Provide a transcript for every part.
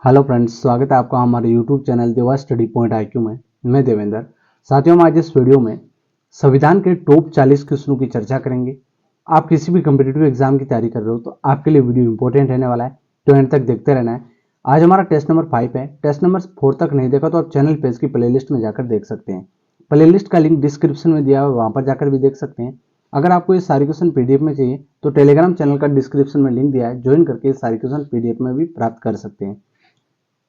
Hello friends, स्वागत है आपका हमारे यूट्यूब चैनल देवा स्टडी पॉइंट IQ में। मैं देवेंद्र। साथियों, हम आज इस वीडियो में संविधान के टॉप 40 क्वेश्चनों की चर्चा करेंगे। आप किसी भी कम्पिटिटिव एग्जाम की तैयारी कर रहे हो तो आपके लिए वीडियो इंपॉर्टेंट रहने वाला है, तो एंड तक देखते रहना है। आज हमारा टेस्ट नंबर 5 है। टेस्ट नंबर 4 तक नहीं देखा तो आप चैनल पेज की प्ले लिस्ट में जाकर देख सकते हैं। प्ले लिस्ट का लिंक डिस्क्रिप्शन में दिया हुआ है, वहां पर जाकर भी देख सकते हैं। अगर आपको ये सारे क्वेश्चन PDF में चाहिए तो टेलीग्राम चैनल का डिस्क्रिप्शन में लिंक दिया है, ज्वाइन करके ये सारे क्वेश्चन PDF में भी प्राप्त कर सकते हैं।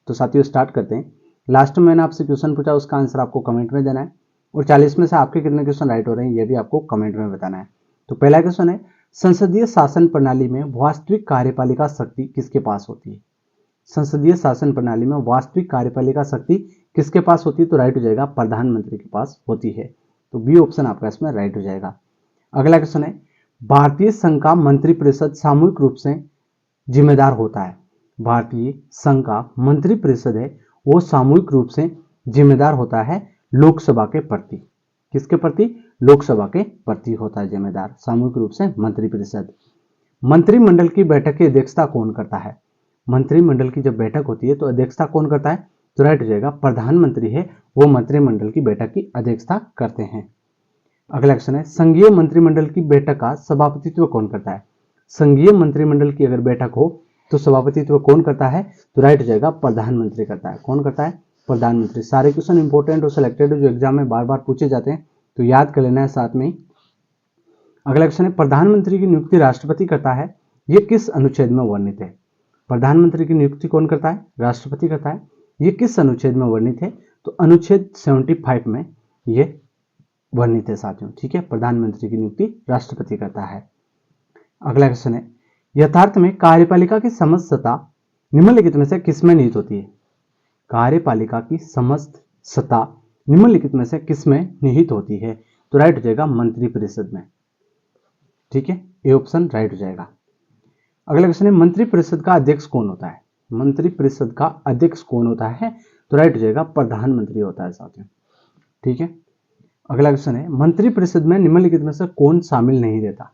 तो साथियों, स्टार्ट करते हैं। लास्ट में मैंने आपसे क्वेश्चन पूछा, उसका आंसर आपको कमेंट में देना है और 40 में से आपके कितने क्वेश्चन राइट हो रहे हैं ये भी आपको कमेंट में बताना है। तो पहला क्वेश्चन है, संसदीय शासन प्रणाली में वास्तविक कार्यपालिका शक्ति किसके पास होती है? संसदीय शासन प्रणाली में वास्तविक कार्यपालिका शक्ति किसके पास होती है? तो राइट हो जाएगा प्रधानमंत्री के पास होती है। तो बी ऑप्शन आपका इसमें राइट हो जाएगा। अगला क्वेश्चन है, भारतीय संघ का मंत्रिपरिषद सामूहिक रूप से जिम्मेदार होता है। भारतीय संघ का मंत्रिपरिषद है वो सामूहिक रूप से जिम्मेदार होता है लोकसभा के प्रति। किसके प्रति? लोकसभा के प्रति होता है जिम्मेदार सामूहिक रूप से मंत्रिपरिषद। मंत्रिमंडल की बैठक की अध्यक्षता कौन करता है? मंत्रिमंडल की जब बैठक होती है तो अध्यक्षता कौन करता है? तो राइट हो जाएगा प्रधानमंत्री है वो मंत्रिमंडल की बैठक की अध्यक्षता करते हैं। अगला क्वेश्चन है, संघीय मंत्रिमंडल की बैठक का सभापतित्व कौन करता है? संघीय मंत्रिमंडल की अगर बैठक हो तो सभापतित्व कौन करता है? तो राइट हो जाएगा प्रधानमंत्री करता है। कौन करता है? प्रधानमंत्री। सारे क्वेश्चन इंपॉर्टेंट और सिलेक्टेड जो एग्जाम में बार बार पूछे जाते हैं तो याद कर लेना है साथ में। अगला क्वेश्चन है, प्रधानमंत्री की नियुक्ति राष्ट्रपति करता है, ये किस अनुच्छेद में वर्णित है? प्रधानमंत्री की नियुक्ति कौन करता है? राष्ट्रपति करता है। ये किस अनुच्छेद में वर्णित है? तो अनुच्छेद 75 में ये वर्णित है साथियों। ठीक है, प्रधानमंत्री की नियुक्ति राष्ट्रपति करता है। अगला क्वेश्चन है, यथार्थ में कार्यपालिका की समस्त सत्ता निम्नलिखित में से किसमें निहित होती है? कार्यपालिका की समस्त सत्ता निम्नलिखित में से किसमें निहित होती है? तो राइट हो जाएगा मंत्रिपरिषद में। ठीक है, ए ऑप्शन राइट हो जाएगा। अगला क्वेश्चन है, मंत्रिपरिषद का अध्यक्ष कौन होता है? मंत्रिपरिषद का अध्यक्ष कौन होता है? तो राइट हो जाएगा प्रधानमंत्री होता है साथियों। ठीक है। अगला क्वेश्चन है, मंत्रिपरिषद में निम्नलिखित में से कौन शामिल नहीं रहता?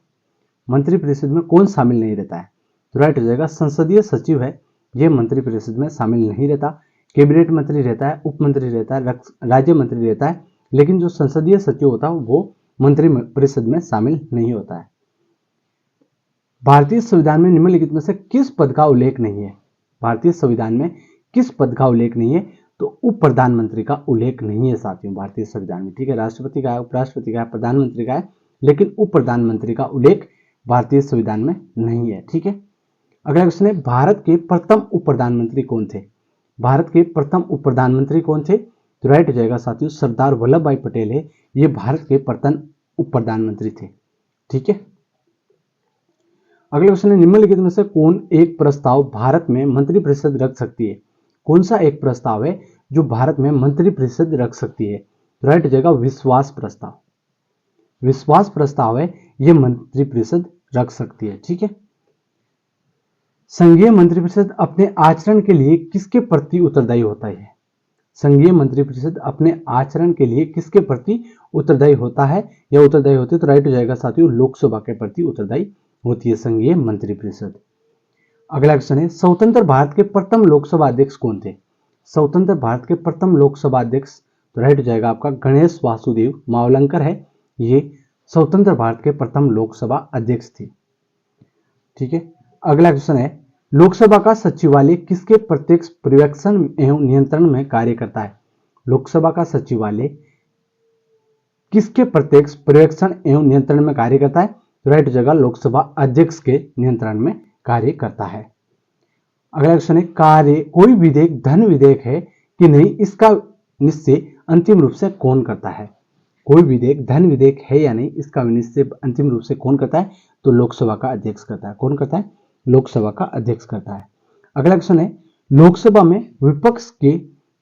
मंत्रिपरिषद में कौन शामिल नहीं रहता है? तो राइट हो जाएगा संसदीय सचिव है ये मंत्रिपरिषद में शामिल नहीं रहता। कैबिनेट मंत्री रहता है, उप मंत्री रहता है, राज्य मंत्री रहता है, लेकिन जो संसदीय सचिव होता है वो मंत्रिपरिषद में शामिल नहीं होता है। भारतीय संविधान में निम्नलिखित में से किस पद का उल्लेख नहीं है? भारतीय संविधान में किस पद का उल्लेख नहीं है? तो उप प्रधानमंत्री का उल्लेख नहीं है साथियों भारतीय संविधान में। ठीक है, राष्ट्रपति का है, उपराष्ट्रपति का है, प्रधानमंत्री का है, लेकिन उप प्रधानमंत्री का उल्लेख भारतीय संविधान में नहीं है। ठीक है। अगला क्वेश्चन है, भारत के प्रथम उप प्रधानमंत्री कौन थे? भारत के प्रथम उप प्रधानमंत्री कौन थे? तो राइट हो जाएगा साथियों सरदार वल्लभ भाई पटेल है ये भारत के प्रथम उप प्रधानमंत्री थे। ठीक है। अगला क्वेश्चन है, निम्नलिखित में से कौन एक प्रस्ताव भारत में मंत्रिपरिषद रख सकती है? कौन सा एक प्रस्ताव है जो भारत में मंत्रिपरिषद रख सकती है? राइट हो जाएगा विश्वास प्रस्ताव। विश्वास प्रस्ताव है ये मंत्रिपरिषद रख सकती है। ठीक है। संघीय मंत्रिपरिषद अपने आचरण के लिए किसके प्रति उत्तरदायी होता है? संघीय मंत्रिपरिषद अपने आचरण के लिए किसके प्रति उत्तरदायी होता है या उत्तरदायी होती है? तो राइट हो जाएगा साथियों लोकसभा के प्रति उत्तरदायी होती है संघीय मंत्रिपरिषद। अगला क्वेश्चन है, स्वतंत्र भारत के प्रथम लोकसभा अध्यक्ष कौन थे? स्वतंत्र भारत के प्रथम लोकसभा अध्यक्ष तो राइट हो जाएगा आपका गणेश वासुदेव मावलंकर है ये स्वतंत्र भारत के प्रथम लोकसभा अध्यक्ष थे। ठीक है। अगला क्वेश्चन है, लोकसभा का सचिवालय किसके प्रत्यक्ष पर्यवेक्षण एवं नियंत्रण में कार्य करता है? लोकसभा का सचिवालय किसके प्रत्यक्ष पर्यवेक्षण एवं नियंत्रण में कार्य करता है? राइट जगह लोकसभा अध्यक्ष के नियंत्रण में कार्य करता है। अगला क्वेश्चन है, कार्य कोई विधेयक धन विधेयक है कि नहीं इसका निश्चय अंतिम रूप से कौन करता है? कोई विधेयक धन विधेयक है या नहीं इसका निश्चय अंतिम रूप से कौन करता है? तो लोकसभा का अध्यक्ष करता है। कौन करता है? लोकसभा का अध्यक्ष करता है। अगला क्वेश्चन है, लोकसभा में विपक्ष के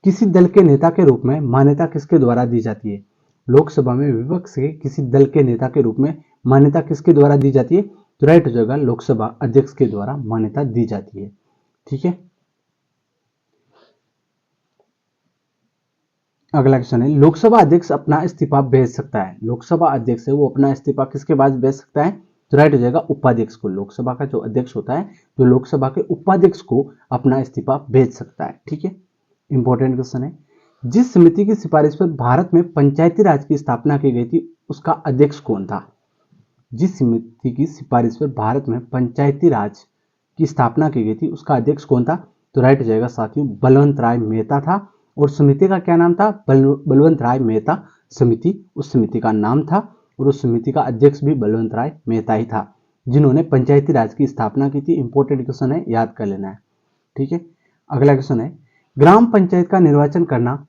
किसी दल के नेता के रूप में मान्यता किसके द्वारा दी जाती है? लोकसभा में विपक्ष के किसी दल के नेता के रूप में मान्यता किसके द्वारा दी जाती है? तो राइट हो जाएगा लोकसभा अध्यक्ष के द्वारा मान्यता दी जाती है। ठीक है। अगला क्वेश्चन है, लोकसभा अध्यक्ष अपना इस्तीफा भेज सकता है? लोकसभा अध्यक्ष है वो अपना इस्तीफा किसके पास भेज सकता है? तो राइट हो जाएगा उपाध्यक्ष को। लोकसभा का जो अध्यक्ष होता है, जो लोकसभा के उपाध्यक्ष को अपना इस्तीफा भेज सकता है। ठीक है, इंपॉर्टेंट क्वेश्चन है। जिस समिति की सिफारिश पर भारत में पंचायती राज की स्थापना की गई थी उसका अध्यक्ष कौन था? जिस समिति की सिफारिश पर भारत में पंचायती राज की स्थापना की गई थी उसका अध्यक्ष कौन था? तो राइट हो जाएगा साथियों बलवंत राय मेहता था। और समिति का क्या नाम था? बलवंत राय मेहता समिति उस समिति का नाम था, और उस समिति का अध्यक्ष भी बलवंत राय मेहता ही था, जिन्होंने पंचायती राज की स्थापना की थी। इंपॉर्टेंट क्वेश्चन है, याद कर लेना है। ठीक है, अगला क्वेश्चन है, ग्राम पंचायत का निर्वाचन करना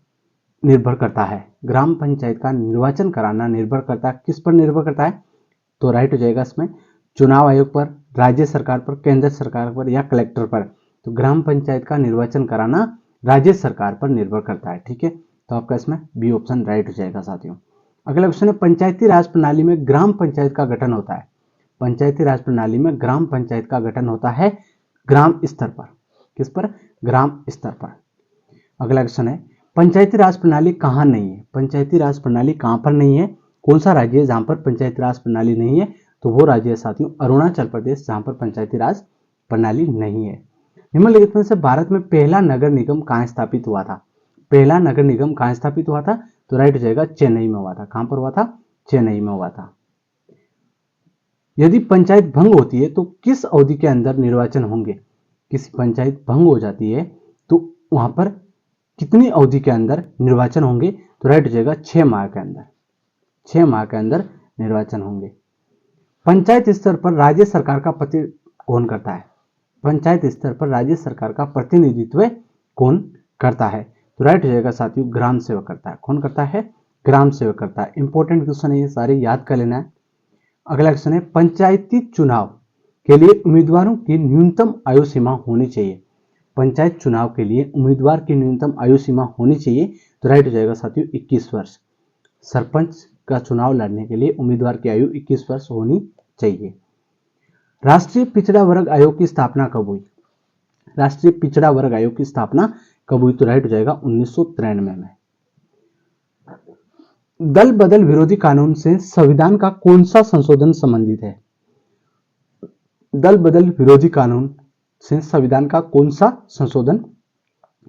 निर्भर करता है। ग्राम पंचायत का निर्वाचन कराना निर्भर करता है, किस पर निर्भर करता है? तो राइट हो जाएगा इसमें चुनाव आयोग पर, राज्य सरकार पर, केंद्र सरकार पर या कलेक्टर पर। तो ग्राम पंचायत का निर्वाचन कराना राज्य सरकार पर निर्भर करता है। ठीक है, तो आपका इसमें बी ऑप्शन राइट हो जाएगा साथियों। अगला क्वेश्चन है, पंचायती राज प्रणाली में ग्राम पंचायत का गठन होता है। पंचायती राज प्रणाली में ग्राम पंचायत का गठन होता है ग्राम स्तर पर। किस पर? ग्राम स्तर पर। अगला क्वेश्चन है, पंचायती राज प्रणाली कहाँ नहीं है? पंचायती राज प्रणाली कहाँ पर नहीं है? कौन सा राज्य है जहां पर पंचायती राज प्रणाली नहीं है? तो वो राज्य है साथियों अरुणाचल प्रदेश, जहां पर पंचायती राज प्रणाली नहीं है। निम्नलिखित में से भारत में पहला नगर निगम कहाँ स्थापित हुआ था? पहला नगर निगम कहाँ स्थापित हुआ था? तो राइट हो जाएगा चेन्नई में हुआ था। कहां पर हुआ था? चेन्नई में हुआ था। यदि पंचायत भंग होती है तो किस अवधि के अंदर निर्वाचन होंगे? किसी पंचायत भंग हो जाती है तो वहां पर कितनी अवधि के अंदर निर्वाचन होंगे? तो राइट हो जाएगा 6 माह के अंदर। 6 माह के अंदर निर्वाचन होंगे। पंचायत स्तर पर राज्य सरकार का कौन करता है? पंचायत स्तर पर राज्य सरकार का प्रतिनिधित्व कौन करता है? तो राइट हो जाएगा साथियों ग्राम सेवक करता है। कौन करता है? ग्राम सेवक करता है। इंपॉर्टेंट क्वेश्चन है, ये सारे याद कर लेना है। अगला क्वेश्चन है, पंचायती चुनाव के लिए उम्मीदवारों की न्यूनतम आयु सीमा होनी चाहिए। पंचायत चुनाव के लिए उम्मीदवार की न्यूनतम आयु सीमा होनी चाहिए। तो राइट हो जाएगा साथियों 21 वर्ष। सरपंच का चुनाव लड़ने के लिए उम्मीदवार की आयु 21 वर्ष होनी चाहिए। राष्ट्रीय पिछड़ा वर्ग आयोग की स्थापना कब हुई? राष्ट्रीय पिछड़ा वर्ग आयोग की स्थापना कब हुई? तो राइट हो जाएगा 1993 में। दल बदल विरोधी कानून से संविधान का कौन सा संशोधन संबंधित है? दल बदल विरोधी कानून से संविधान का कौन सा संशोधन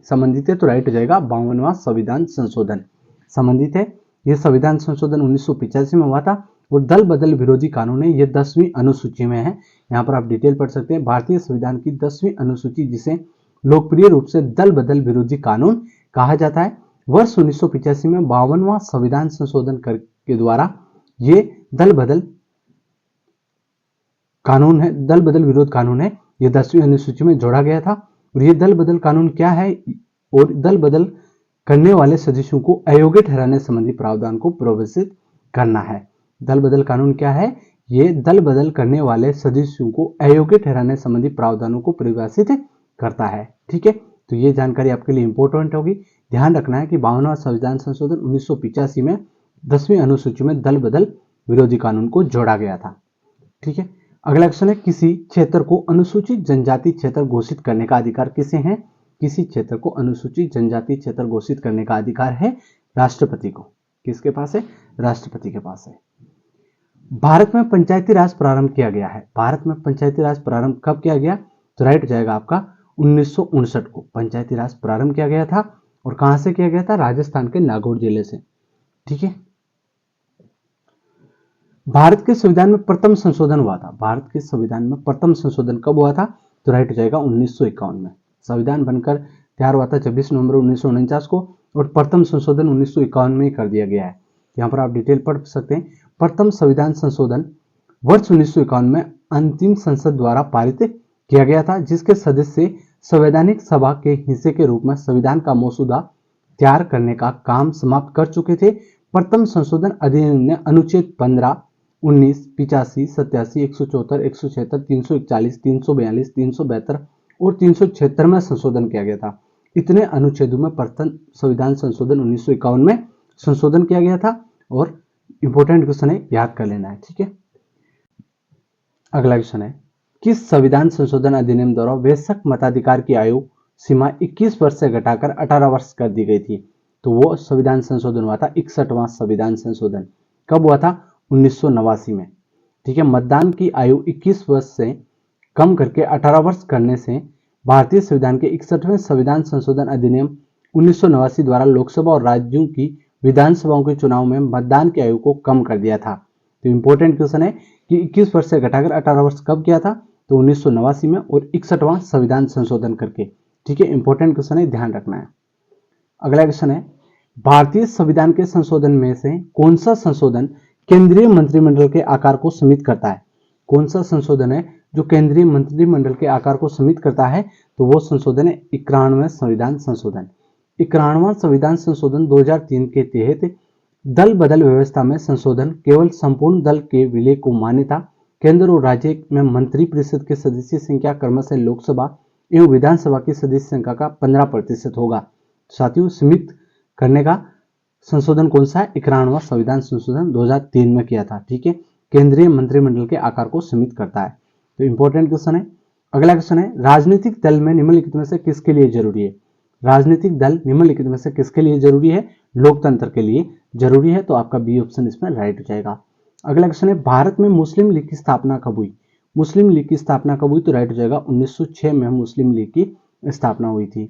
संबंधित है? तो राइट हो जाएगा 52वां संविधान संशोधन संबंधित है। यह संविधान संशोधन 1985 में हुआ था। और दल बदल विरोधी कानून है, यह 10वीं अनुसूची में है। यहाँ पर आप डिटेल पढ़ सकते हैं। भारतीय संविधान की 10वीं अनुसूची, जिसे लोकप्रिय रूप से दल बदल विरोधी कानून कहा जाता है, वर्ष 1985 में 52वां संविधान संशोधन के द्वारा ये दल बदल कानून है, दल बदल विरोध कानून है, ये 10वीं अनुसूची में जोड़ा गया था। और ये दल बदल कानून क्या है? और दल बदल करने वाले सदस्यों को अयोग्य ठहराने संबंधी प्रावधान को परिभाषित करना है। दल बदल कानून क्या है? ये दल बदल करने वाले सदस्यों को अयोग्य ठहराने संबंधी प्रावधानों को परिभाषित करता है। ठीक है, तो ये जानकारी आपके लिए इंपॉर्टेंट होगी। ध्यान रखना है कि 52वां संविधान संशोधन 1985 में 10वीं अनुसूची में दल बदल विरोधी कानून को जोड़ा गया था। ठीक है, अगला क्वेश्चन है, किसी क्षेत्र को अनुसूचित जनजाति क्षेत्र घोषित करने का अधिकार किसे है? किसी क्षेत्र को अनुसूचित जनजाति क्षेत्र घोषित करने का अधिकार है राष्ट्रपति को। किसके पास है? राष्ट्रपति के पास है। भारत में पंचायती राज प्रारंभ किया गया है। भारत में पंचायती राज प्रारंभ कब किया गया? तो राइट हो जाएगा आपका 1959 को पंचायती राज प्रारंभ किया गया था। और कहां से किया गया था? राजस्थान के नागौर जिले से। ठीक है, भारत के संविधान में प्रथम संशोधन हुआ था। भारत के संविधान में प्रथम संशोधन कब हुआ था? तो राइट हो जाएगा 1951 में। संविधान बनकर तैयार हुआ था 26 नवंबर 1949 को, और प्रथम संशोधन 1951 में कर दिया गया है। यहाँ पर आप डिटेल पढ़ सकते हैं। प्रथम संविधान संशोधन वर्ष 1951 में अंतिम संसद द्वारा पारित किया गया था, जिसके सदस्य संवैधानिक सभा के हिस्से के रूप में संविधान का मसौदा तैयार करने का काम समाप्त कर चुके थे। प्रथम संशोधन अधिनियम ने अनुच्छेद 15, 19, 85, 87, 174, 176, 341, 342, 372 और 376 में संशोधन किया गया था। इतने अनुच्छेदों में प्रथम संविधान संशोधन 1951 में संशोधन किया गया था। और इंपॉर्टेंट क्वेश्चन है, याद कर लेना है। ठीक है, अगला क्वेश्चन है, किस संविधान संशोधन अधिनियम द्वारा वयस्क मताधिकार की आयु सीमा 21 वर्ष से घटाकर 18 वर्ष कर दी गई थी? तो वो संविधान संशोधन हुआ था 61वां संविधान संशोधन। कब हुआ था? 1989 में। ठीक है, मतदान की आयु 21 वर्ष से कम करके 18 वर्ष करने से भारतीय संविधान के 61वें संविधान संशोधन अधिनियम 1989 द्वारा लोकसभा और राज्यों की विधानसभाओं के चुनाव में मतदान की आयु को कम कर दिया था। तो इंपॉर्टेंट क्वेश्चन है कि 21 वर्ष से घटाकर 18 वर्ष कब किया था, तो 1989 में और 61वां संविधान संशोधन करके। ठीक है, इंपॉर्टेंट क्वेश्चन है, ध्यान रखना है। अगला क्वेश्चन है, भारतीय संविधान के संशोधन में से कौन सा संशोधन केंद्रीय मंत्रिमंडल के आकार को सीमित करता है? कौन सा संशोधन है जो केंद्रीय मंत्रिमंडल के आकार को सीमित करता है? तो वो संशोधन है 91वां संविधान संशोधन। 91वां संविधान संशोधन 2003 के तहत दल बदल व्यवस्था में संशोधन केवल संपूर्ण दल के विलय को मान्यता, केंद्र और राज्य में मंत्रिपरिषद के सदस्य संख्या क्रमशः लोकसभा एवं विधानसभा की सदस्य संख्या का 15% होगा। साथियों, सीमित करने का संशोधन कौन सा है? 91वां संविधान संशोधन 2003 में किया था। ठीक है, केंद्रीय मंत्रिमंडल के आकार को सीमित करता है। तो इंपॉर्टेंट क्वेश्चन है। अगला क्वेश्चन है, राजनीतिक दल में निम्नलिखित में से किसके लिए जरूरी है? राजनीतिक दल निम्नलिखित में से किसके लिए जरूरी है? लोकतंत्र के लिए जरूरी है। तो आपका बी ऑप्शन इसमें राइट हो जाएगा। अगला क्वेश्चन है, भारत में मुस्लिम लीग की स्थापना कब हुई? मुस्लिम लीग की स्थापना कब हुई? तो राइट हो जाएगा 1906 में मुस्लिम लीग की स्थापना हुई थी।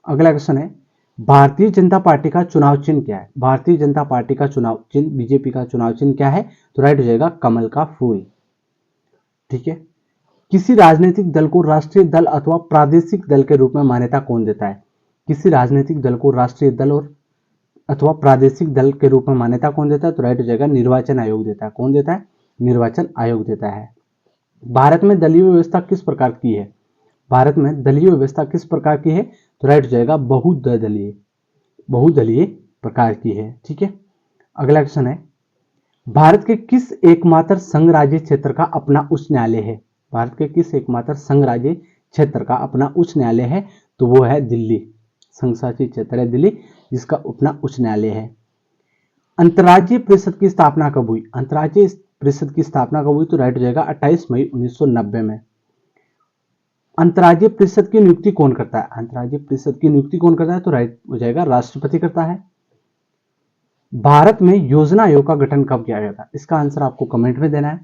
अगला क्वेश्चन है, भारतीय जनता पार्टी का चुनाव चिन्ह क्या है? भारतीय जनता पार्टी का चुनाव चिन्ह, बीजेपी का चुनाव चिन्ह क्या है? तो राइट हो जाएगा कमल का फूल। ठीक है, किसी राजनीतिक दल को राष्ट्रीय दल अथवा प्रादेशिक दल के रूप में मान्यता कौन देता है? किसी राजनीतिक दल को राष्ट्रीय दल और अथवा प्रादेशिक दल के रूप में मान्यता कौन देता है? तो राइट हो जाएगा निर्वाचन आयोग देता है। कौन देता है? निर्वाचन आयोग देता है। भारत में दलीय व्यवस्था किस प्रकार की है? भारत में दलीय व्यवस्था किस प्रकार की है? तो राइट हो जाएगा बहुदलीय, बहुदलीय प्रकार की है। ठीक है, अगला क्वेश्चन है, भारत के किस एकमात्र संघ राज्य क्षेत्र का अपना उच्च न्यायालय है? भारत के किस एकमात्र संघ राज्य क्षेत्र का अपना उच्च न्यायालय है? तो वो है दिल्ली। संघ शासित क्षेत्र है दिल्ली, जिसका अपना उच्च न्यायालय है। अंतर्राज्यीय परिषद की स्थापना कब हुई? अंतर्राज्यीय परिषद की स्थापना कब हुई? तो राइट हो जाएगा 28 मई 1990 में। अंतर्राज्यीय परिषद की नियुक्ति कौन करता है? अंतर्राज्यीय परिषद की नियुक्ति कौन करता है? तो राइट हो जाएगा राष्ट्रपति करता है। भारत में योजना आयोग का गठन कब किया गया था? इसका आंसर आपको कमेंट में देना है।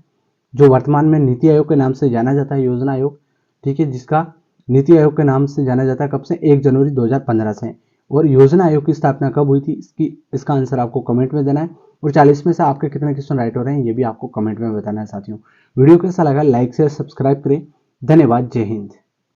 जो वर्तमान में नीति आयोग के नाम से जाना जाता है, योजना आयोग, ठीक है, जिसका नीति आयोग के नाम से जाना जाता है, कब से? 1 जनवरी 2015 से। और योजना आयोग की स्थापना कब हुई थी? इसका आंसर आपको कमेंट में देना है। और 40 में से आपके कितने क्वेश्चन राइट हो रहे हैं, ये भी आपको कमेंट में बताना है। साथियों, वीडियो कैसा लगा लाइक शेयर सब्सक्राइब करें। धन्यवाद। जय हिंद।